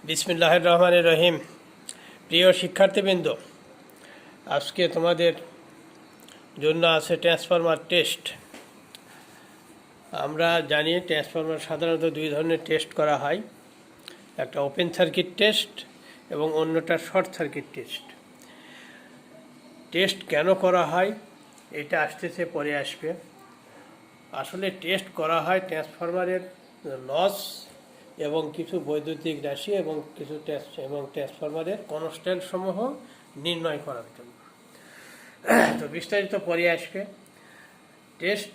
বিসমিল্লাহির রহমানির রহিম। প্রিয় শিক্ষার্থীবৃন্দ, আজকে তোমাদের জন্য আছে ট্রান্সফরমার টেস্ট। আমরা জানি ট্রান্সফরমার সাধারণত দুই ধরনের টেস্ট করা হয়, একটা ওপেন সার্কিট টেস্ট এবং অন্যটা শর্ট সার্কিট টেস্ট। টেস্ট কেন করা হয় এটা আসতেছে, পরে আসবে। আসলে টেস্ট করা হয় ট্রান্সফরমারের লস এবং কিছু বৈদ্যুতিক রাশি এবং কিছু ট্রান্সফরমারের কনস্ট্যান্ট সমূহ নির্ণয় করার জন্য। তো বিস্তারিত পরে আসবে। টেস্ট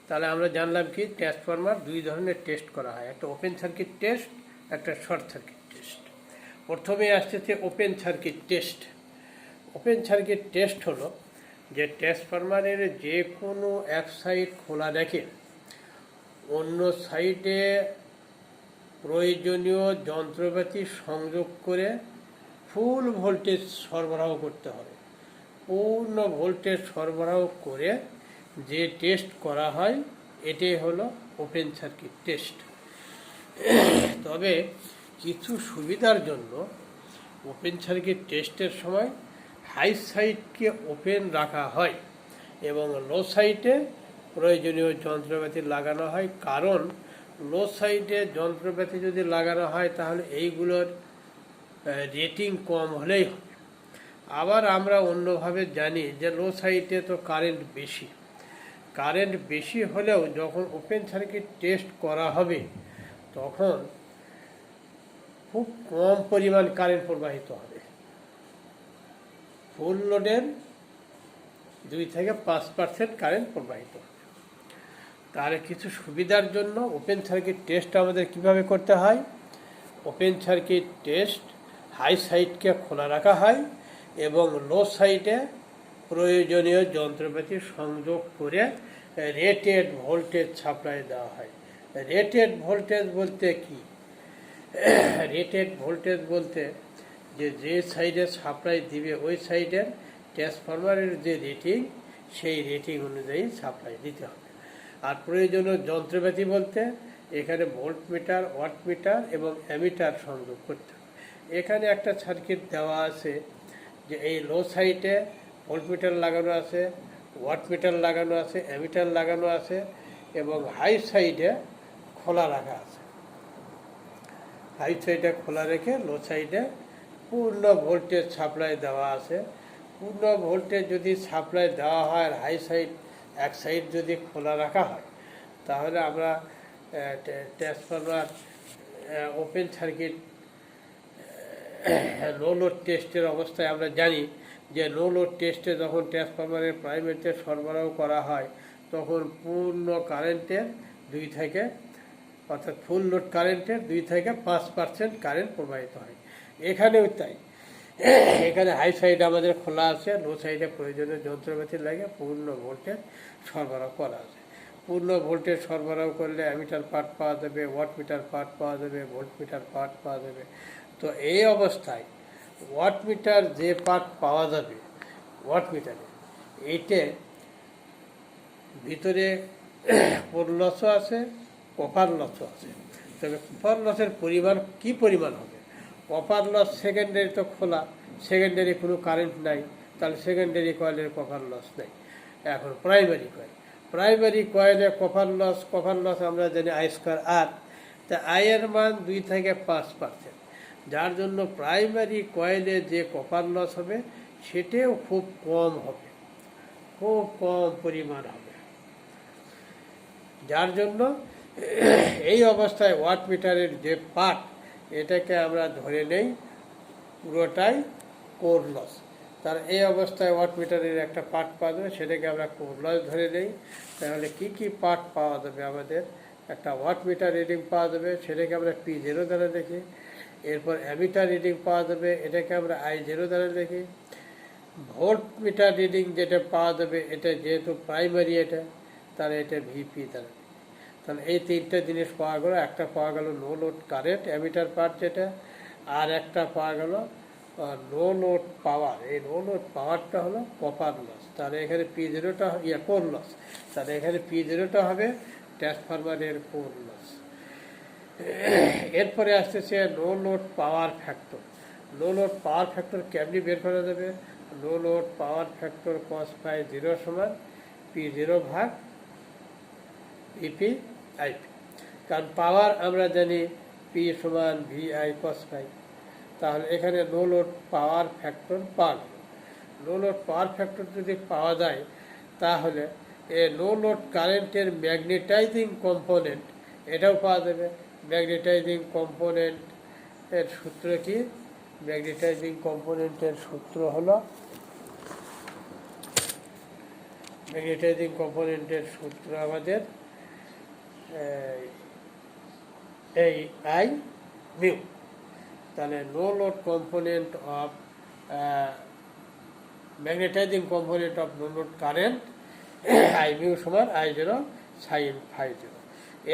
তাহলে আমরা জানলাম কি, ট্রান্সফরমার দুই ধরনের টেস্ট করা হয়, একটা ওপেন সার্কিট টেস্ট, একটা শর্ট সার্কিট টেস্ট। প্রথমে আসতেছে open circuit test. Open circuit test হলো যে ট্রান্সফরমারের যে কোনো এক সাইড খোলা রেখে অন্য সাইডে প্রয়োজনীয় যন্ত্রপাতি সংযোগ করে ফুল ভোল্টেজ সরবরাহ করতে হবে। পূর্ণ ভোল্টেজ সরবরাহ করে যে টেস্ট করা হয় এটাই হলো ওপেন সার্কিট টেস্ট। তবে কিছু সুবিধার জন্য ওপেন সার্কিট টেস্টের সময় হাই সাইডকে ওপেন রাখা হয় এবং লো সাইডে প্রয়োজনীয় যন্ত্রপাতি লাগানো হয়। কারণ লো সাইডে যন্ত্রপাতি যদি লাগানো হয় তাহলে এইগুলোর রেটিং কম হলেই হবে। আবার আমরা অন্যভাবে জানি যে লো সাইডে তো কারেন্ট বেশি হলেও যখন ওপেন সার্কিট টেস্ট করা হবে তখন খুব কম পরিমাণ কারেন্ট প্রবাহিত হবে। ফুল লোডের 2-5% কারেন্ট প্রবাহিত হবে। তার কিছু সুবিধার জন্য ওপেন সার্কিট টেস্ট আমাদের কিভাবে করতে হয়। ওপেন সার্কিট টেস্ট হাই সাইডকে খোলা রাখা হয় এবং লো সাইডে প্রয়োজনীয় যন্ত্রপাতি সংযোগ করে রেটেড ভোল্টেজ সাপ্লাই দেওয়া হয়। রেটেড ভোল্টেজ বলতে কি? রেটেড ভোল্টেজ বলতে যে সাইডে সাপ্লাই দিবে ওই সাইডের ট্রান্সফরমারের যে রেটিং, সেই রেটিং অনুযায়ী সাপ্লাই দিতে হবে। আর প্রয়োজনীয় যন্ত্রপাতি বলতে এখানে ভোল্ট মিটার, ওয়াট মিটার এবং অ্যামিটার সংযোগ করতে হবে। এখানে একটা সার্কিট দেওয়া আছে যে এই লো সাইডে ভোল্ট মিটার লাগানো আছে, ওয়াট মিটার লাগানো আছে, অ্যামিটার লাগানো আছে এবং হাই সাইডে খোলা রাখা আছে। হাই সাইডে খোলা রেখে লো সাইডে পূর্ণ ভোল্টেজ সাপ্লাই দেওয়া আছে। পূর্ণ ভোল্টেজ যদি সাপ্লাই দেওয়া হয় আর হাই সাইড এক সাইড যদি খোলা রাখা হয় তাহলে আমরা transformer open circuit no load টেস্টের অবস্থায় আমরা জানি যে নো লোড টেস্টে যখন ট্রান্সফরমারের প্রাইমারিতে সরবরাহ করা হয় তখন পূর্ণ কারেন্টের অর্থাৎ ফুল লোড কারেন্টের 2-5% কারেন্ট প্রবাহিত হয়। এখানেও তাই, এখানে হাই সাইড আমাদের খোলা আছে, লো সাইডে প্রয়োজনীয় যন্ত্রপাতি লাগে পূর্ণ ভোল্টেজ সরবরাহ করা আছে। পূর্ণ ভোল্টেজ সরবরাহ করলে অ্যামিটার পার্ট পাওয়া যাবে, ওয়াট মিটার পার্ট পাওয়া যাবে, ভোল্ট মিটার পার্ট পাওয়া যাবে। তো এই অবস্থায় ওয়াট মিটার যে পার্ট পাওয়া যাবে ওয়াট মিটারে, এইটে ভিতরে কোর লসও আছে, কপার লসও আছে। তবে কপার লসের পরিমাণ কি পরিমাণ হবে? কপার লস সেকেন্ডারি তো খোলা, সেকেন্ডারি কোনো কারেন্ট নাই, তাহলে সেকেন্ডারি কয়েলের কপার লস নেই। এখন প্রাইমারি কয়েলে কপার লস আমরা জানি I²R। তা আয়ের মান 2-5%, যার জন্য প্রাইমারি কয়েলে যে কপার লস হবে সেটাও খুব কম হবে, খুব কম পরিমাণ হবে। যার জন্য এই অবস্থায় ওয়াট মিটারের যে পার্ট এটাকে আমরা ধরে নেই পুরোটাই কোর লস। তার এই অবস্থায় ওয়াট মিটারের একটা পার্ট পাওয়া যাবে, সেটাকে আমরা কোর লস ধরে নেই। তাহলে কি পার্ট পাওয়া যাবে? আমাদের একটা ওয়াট মিটার রিডিং পাওয়া যাবে, সেটাকে আমরা P0 দ্বারা দেখি। এরপর অ্যামিটার রিডিং পাওয়া যাবে, এটাকে আমরা I0 দ্বারা দেখি। ভোল্ট মিটার রিডিং যেটা পাওয়া যাবে, এটা যেহেতু প্রাইমারি এটা, তাহলে এটা VP দ্বারা। তাহলে এই তিনটে জিনিস পাওয়া গেল। একটা পাওয়া গেল no load current ammeter part যেটা, আর একটা পাওয়া গেল নো লোড পাওয়ার। এই নো লোড পাওয়ারটা হলো কপার লস। তাহলে এখানে P0টা কোর লস, তাহলে এখানে P0টা হবে ট্রান্সফরমারের কোর লস। এরপরে আসতেছে no load power factor. No load power factor কেমনি বের করা যাবে? No load power factor cos phi 0 সমান P0 ভাগ EP IP, কারণ পাওয়ার আমরা জানি P সমান VI cos phi। তাহলে এখানে নো লোড পাওয়ার ফ্যাক্টর পাওয়া গেল। নো লোড পাওয়ার ফ্যাক্টর যদি পাওয়া যায় তাহলে এ নো লোড কারেন্টের ম্যাগনেটাইজিং কম্পোনেন্ট এটাও পাওয়া যাবে। ম্যাগনেটাইজিং কম্পোনেন্ট এর সূত্র কি? ম্যাগনেটাইজিং কম্পোনেন্টের সূত্র হলো ম্যাগনেটাইজিং কম্পোনেন্টের সূত্র আমাদের এই আই মিউ। তাহলে no load component of magnetizing component of no load current I mu সমান I0 সাইন ফাই 0।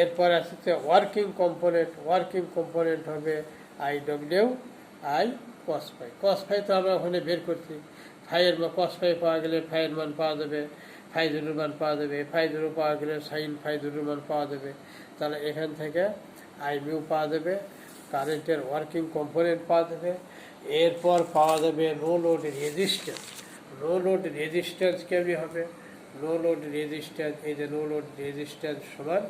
এরপর আসছে ওয়ার্কিং কম্পোনেন্ট। ওয়ার্কিং কম্পোনেন্ট হবে IW I cos phi। cos phi তো আমরা ওখানে বের করছি, ফাইয়ের মান cos phi পাওয়া গেলে ফাইয়ের মান পাওয়া যাবে, ফাই 0 মান পাওয়া যাবে, ফাই 0 পাওয়া গেলে সাইন ফাই 0 মান পাওয়া যাবে। তাহলে এখান থেকে আই মিউ পাওয়া যাবে, কারেন্টের ওয়ার্কিং কম্পোনেন্ট পাওয়া যাবে। এরপর পাওয়া যাবে no load resistance. No load resistance কেমনি হবে? নো লোড রেজিস্ট্যান্স, এই যে নো লোড রেজিস্ট্যান্স সমান,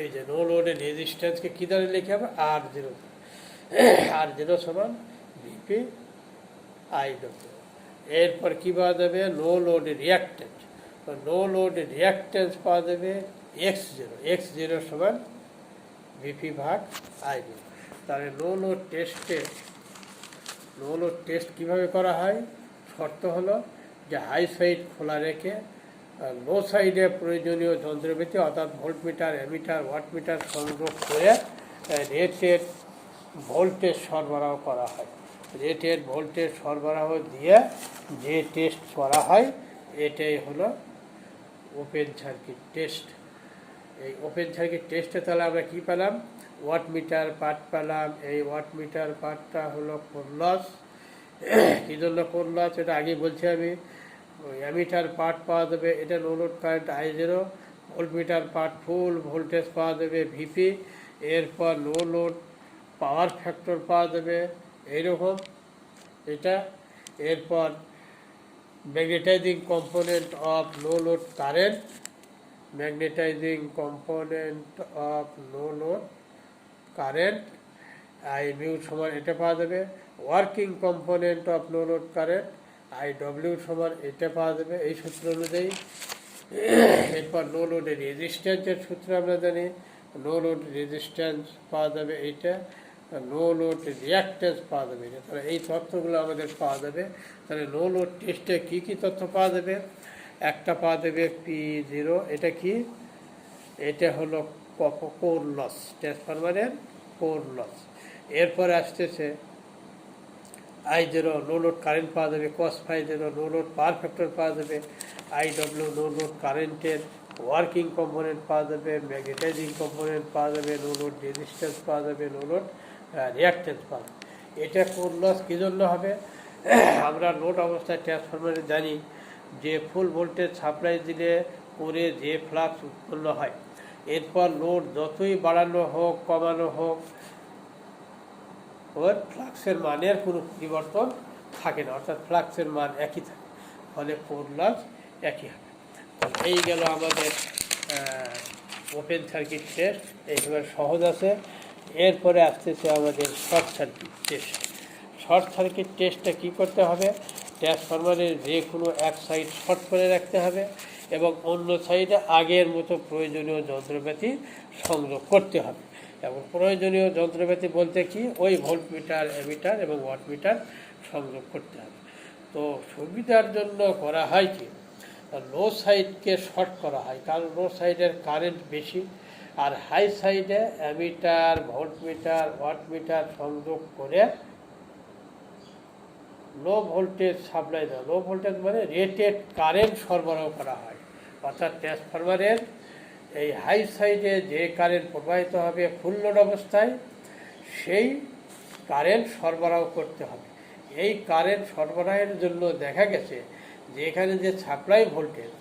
এই যে নো লোডের রেজিস্ট্যান্সকে কী দ্বারা লিখে হবে? R0। R0 সমান VP IW। এরপর কী পাওয়া যাবে? No load reactance. তো নো লোড রিয়াক্ট্যান্স পাওয়া যাবে X0। X0 সমান VP ভাগ IB। তাহলে নো লোড টেস্ট কীভাবে করা হয়? শর্ত হলো যে হাই সাইড খোলা রেখে লো সাইডে প্রয়োজনীয় যন্ত্রপাতি অর্থাৎ ভোল্টমিটার, অ্যামিটার, ওয়াটমিটার সংযোগ করে রেটেড ভোল্টেজ সরবরাহ করা হয়। রেটেড ভোল্টেজ সরবরাহ দিয়ে যে টেস্ট করা হয় এটাই হলো ওপেন সার্কিট টেস্ট। এই ওপেন সার্কিট টেস্টে তাহলে আমরা কী পেলাম? ওয়াটমিটার পার্ট পেলাম। এই ওয়াটমিটার পার্টটা হলো কোর লস। কী জন্য কোর লস এটা আগে বলছি আমি। অ্যামিটার পার্ট পাওয়া যাবে, এটা no load current I0। Voltmeter part full voltage পাওয়া যাবে VP। এরপর নো লোড পাওয়ার ফ্যাক্টর পাওয়া যাবে এইরকম এটা। এরপর magnetizing component of no load current, magnetizing component of no load current I mu সমান এটা পাওয়া যাবে। Working component of no load current IW সমান এটা পাওয়া যাবে এই সূত্র অনুযায়ী। এরপর নো লোডের রেজিস্ট্যান্সের সূত্র আমরা জানি, নো লোড রেজিস্ট্যান্স পাওয়া যাবে এইটা, নো লোড রিয়াক্ট্যান্স পাওয়া যাবে এটা। তাহলে এই তথ্যগুলো আমাদের পাওয়া যাবে। তাহলে নো লোড টেস্টে কী কী তথ্য পাওয়া যাবে? একটা পাওয়া যাবে P0, এটা কি? এটা হলো কোর লস, ট্রান্সফরমারের কোর লস। এরপরে আসতেছে I0 নো লোড কারেন্ট পাওয়া যাবে, cos phi 0 no load power factor পাওয়া যাবে, IW নো লোড কারেন্টের ওয়ার্কিং কম্পোনেন্ট পাওয়া যাবে, ম্যাগনেটাইজিং কম্পোনেন্ট পাওয়া যাবে, নো লোড রেজিস্ট্যান্স পাওয়া যাবে, নো লোড রিয়াক্ট্যান্স পাওয়া যাবে। এটা কোর লস কী জন্য হবে? আমরা লোড অবস্থায় ট্রান্সফরমারে জানি যে ফুল ভোল্টেজ সাপ্লাই দিলে করে যে ফ্লাক্স উৎপন্ন হয়, এরপর লোড যতই বাড়ানো হোক কমানো হোক ওর ফ্লাক্সের মানের কোনো পরিবর্তন থাকে না, অর্থাৎ ফ্লাক্সের মান একই থাকে, ফলে কোর লস একই হবে। এই গেল আমাদের ওপেন সার্কিট টেস্ট, এইভাবে সহজ আছে। এরপরে আসতেছে আমাদের short circuit test. Short circuit টেস্টটা কী করতে হবে? ট্রান্সফরমারের যে কোনো এক সাইড শর্ট করে রাখতে হবে এবং অন্য সাইডে আগের মতো প্রয়োজনীয় যন্ত্রপাতি সংযোগ করতে হবে। এবং প্রয়োজনীয় যন্ত্রপাতি বলতে কি? ওই ভোল্টমিটার, অ্যামিটার এবং ওয়াটমিটার সংযোগ করতে হবে। তো সুবিধার জন্য করা হয় কি, লো সাইডকে শর্ট করা হয়, কারণ লো সাইডের কারেন্ট বেশি, আর হাই সাইডে অ্যামিটার, ভোল্টমিটার, ওয়াটমিটার সংযোগ করে লো ভোল্টেজ সাপ্লাই দেওয়া। লো ভোল্টেজ মানে রেটেড কারেন্ট সরবরাহ করা হয়, অর্থাৎ ট্রান্সফরমারের এই হাই সাইডে যে কারেন্ট প্রবাহিত হবে ফুল লোড অবস্থায় সেই কারেন্ট সরবরাহ করতে হবে। এই কারেন্ট সরবরাহের জন্য দেখা গেছে যে এখানে যে সাপ্লাই ভোল্টেজ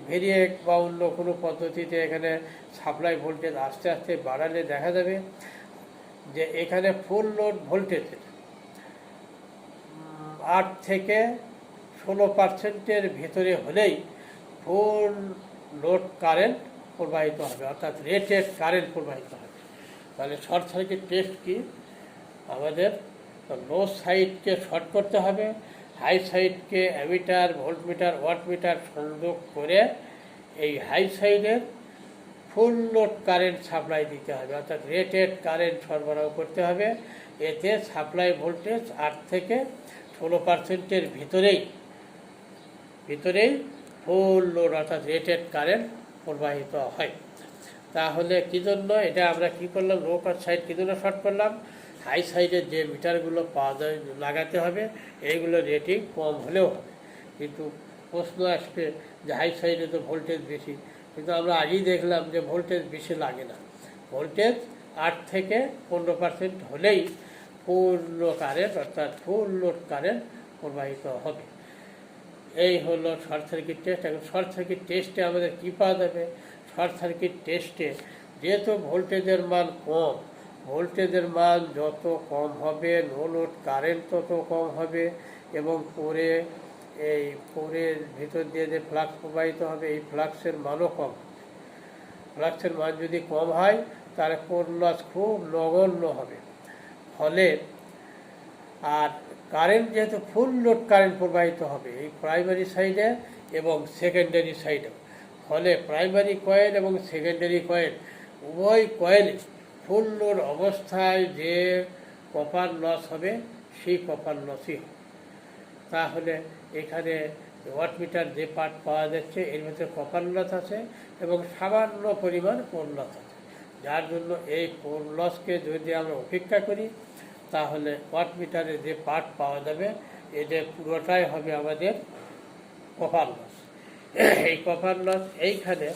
ভেরিয়েক বা অন্য কোনো পদ্ধতিতে এখানে সাপ্লাই ভোল্টেজ আস্তে আস্তে বাড়ালে দেখা যাবে যে এখানে ফুল লোড ভোল্টেজের 8 থেকে 16% ভিতরে হলেই ফুল লোড কারেন্ট প্রবাহিত হবে, অর্থাৎ রেটেড কারেন্ট প্রবাহিত হবে। তাহলে শর্ট সার্কিট টেস্ট কি? আমাদের লো সাইডকে শর্ট করতে হবে, হাই সাইডকে অ্যামিটার, ভোল্টমিটার, ওয়াটমিটার সংযোগ করে এই হাই সাইডের ফুল লোড কারেন্ট সাপ্লাই দিতে হবে, অর্থাৎ রেটেড কারেন্ট সরবরাহ করতে হবে। এতে সাপ্লাই ভোল্টেজ 8 থেকে 16%-এর ভিতরেই ফুল লোড অর্থাৎ রেটেড কারেন্ট প্রবাহিত হয়। তাহলে কী জন্য এটা আমরা কি করলাম? লো সাইড কী জন্য শর্ট করলাম? হাই সাইডের যে মিটারগুলো পাওয়া যায় লাগাতে হবে, এইগুলো রেটিং কম হলেও হবে। কিন্তু প্রশ্ন আসবে যে হাই সাইডে তো ভোল্টেজ বেশি, কিন্তু আমরা আগেই দেখলাম যে ভোল্টেজ বেশি লাগে না, ভোল্টেজ 8 থেকে 15% হলেই পূর্ণ কারেন্ট অর্থাৎ ফুল লোড কারেন্ট প্রবাহিত হবে। এই হলো শর্ট সার্কিট টেস্ট। এখন শর্ট সার্কিট টেস্টে আমাদের কী পাওয়া যাবে? শর্ট সার্কিট টেস্টে যেহেতু ভোল্টেজের মান কম, ভোল্টেজের মান যত কম হবে নো লোড কারেন্ট তত কম হবে, এবং কোরের ভিতর দিয়ে যে ফ্লাক্স প্রবাহিত হবে এই ফ্লাক্সের মানও কম। ফ্লাক্সের মান যদি কম হয় তাহলে কোর লস খুব নগণ্য হবে। ফলে আর কারেন্ট যেহেতু ফুল লোড কারেন্ট প্রবাহিত হবে এই প্রাইমারি সাইডে এবং সেকেন্ডারি সাইডে, ফলে প্রাইমারি কয়েল এবং সেকেন্ডারি কয়েল উভয় কয়েলে ফুল লোড অবস্থায় যে কপার লস হবে সেই কপার লসই হবে। তাহলে এখানে ওয়াটমিটার যে পার্ট পাওয়া যাচ্ছে এর মধ্যে কপার লস আছে এবং সামান্য পরিমাণ কোর লস আছে, যার জন্য এই কোর লসকে যদি আমরা উপেক্ষা করি তাহলে ওয়াটমিটারে যে পার্ট পাওয়া যাবে এদের পুরোটাই হবে আমাদের কপার লস। এই কপার লস এইখানে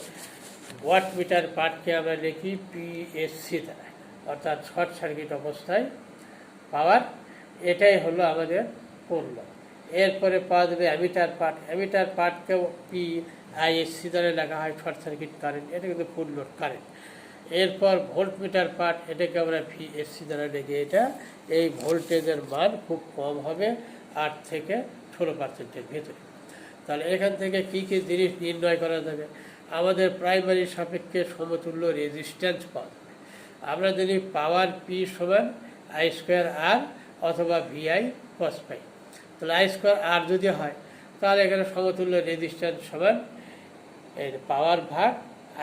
ওয়াটমিটার পার্টকে আমরা লিখি পিএসসি দ্বারা, অর্থাৎ শর্ট সার্কিট অবস্থায় পাওয়ার, এটাই হলো আমাদের কোর লস। এরপরে পাওয়া যাবে অ্যামিটার পার্ট, অ্যামিটার পার্টকেও পিআইএসসি দ্বারা লেখা হয় শর্ট সার্কিট কারেন্ট, এটা কিন্তু ফুল লোড কারেন্ট। এরপর ভোল্টমিটার পার্ট, এটাকে আমরা ভিএসসি দ্বারা লিখি, এটা এই ভোল্টেজের মান খুব কম হবে 8 থেকে 16%-এর ভেতরে। তাহলে এখান থেকে কী কী জিনিস নির্ণয় করা যাবে? আমাদের প্রাইমারি সাপেক্ষে সমতুল্য রেজিস্ট্যান্স পাওয়া যাবে। আমরা যদি পাওয়ার পি সমান I²R অথবা VI cos পাই, তাহলে I²R যদি হয় তাহলে এখানে সমতুল্য রেজিস্ট্যান্স সমান পাওয়ার ভাগ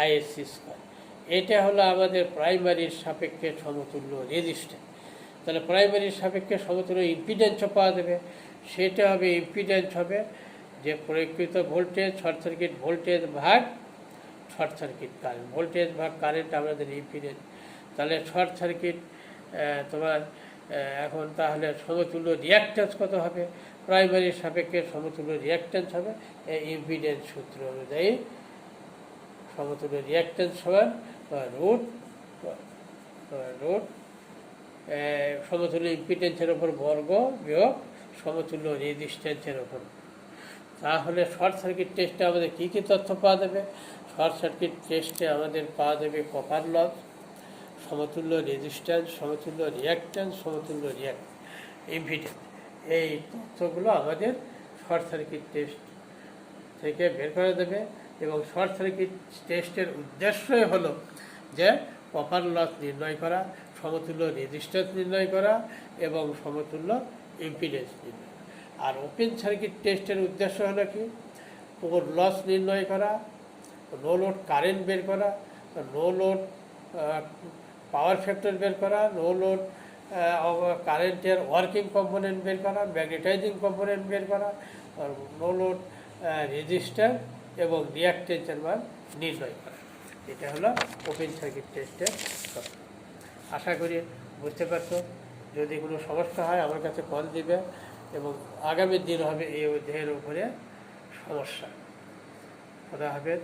ISC²। এটা হলো আমাদের প্রাইমারির সাপেক্ষে সমতুল্য রেজিস্ট্যান্স। তাহলে প্রাইমারির সাপেক্ষে সমতুল্য ইম্পিডেন্সও পাওয়া যাবে, সেটা হবে ইম্পিডেন্স হবে যে প্রয়োগকৃত ভোল্টেজ শর্ট সার্কিট ভোল্টেজ ভাগ শর্ট সার্কিট কারেন্ট, ভোল্টেজ ভাগ কারেন্ট আমাদের ইম্পিডেন্স। তাহলে শর্ট সার্কিট তোমার এখন তাহলে সমতুল্য রিঅ্যাকট্যান্স কত হবে? প্রাইমারির সাপেক্ষে সমতুল্য রিঅ্যাকট্যান্স হবে ইম্পিডেন্স সূত্র অনুযায়ী সমতুল্য রিঅ্যাকট্যান্স সমান রুট সমতুল্য ইম্পিডেন্সের ওপর বর্গ বিয়োগ সমতুল্য রেজিস্ট্যান্সের ওপর। তাহলে শর্ট সার্কিট টেস্টে আমাদের কী কী তথ্য পাওয়া যাবে? শর্ট সার্কিট টেস্টে আমাদের পাওয়া যাবে কপার লস, সমতুল্য রেজিস্ট্যান্স, সমতুল্য রিঅ্যাকট্যান্স, সমতুল্য ইম্পিডেন্স। এই তথ্যগুলো আমাদের শর্ট সার্কিট টেস্ট থেকে বের করা যাবে। এবং শর্ট সার্কিট টেস্টের উদ্দেশ্যই হলো যে কপার লস নির্ণয় করা, সমতুল্য রেজিস্ট্যান্স নির্ণয় করা এবং সমতুল্য ইম্পিডেন্স নির্ণয়। আর ওপেন সার্কিট টেস্টের উদ্দেশ্য হলো কি? কোর লস নির্ণয় করা, নো লোড কারেন্ট বের করা, নো লোড পাওয়ার ফ্যাক্টর বের করা, নো লোড কারেন্টের ওয়ার্কিং কম্পোনেন্ট বের করা, ম্যাগনেটাইজিং কম্পোনেন্ট বের করা, নো লোড রেজিস্ট্যান্স এবং রিঅ্যাকট্যান্সের মান নির্ণয় করা। এটা হলো ওপেন সার্কিট টেস্টের তথ্য। আশা করি বুঝতে পারছো। যদি কোনো সমস্যা হয় আমার কাছে কল দিবে এবং আগামী দিন হবে এই অধ্যায়ের উপরে সমস্যা। খোদা হাফেজ।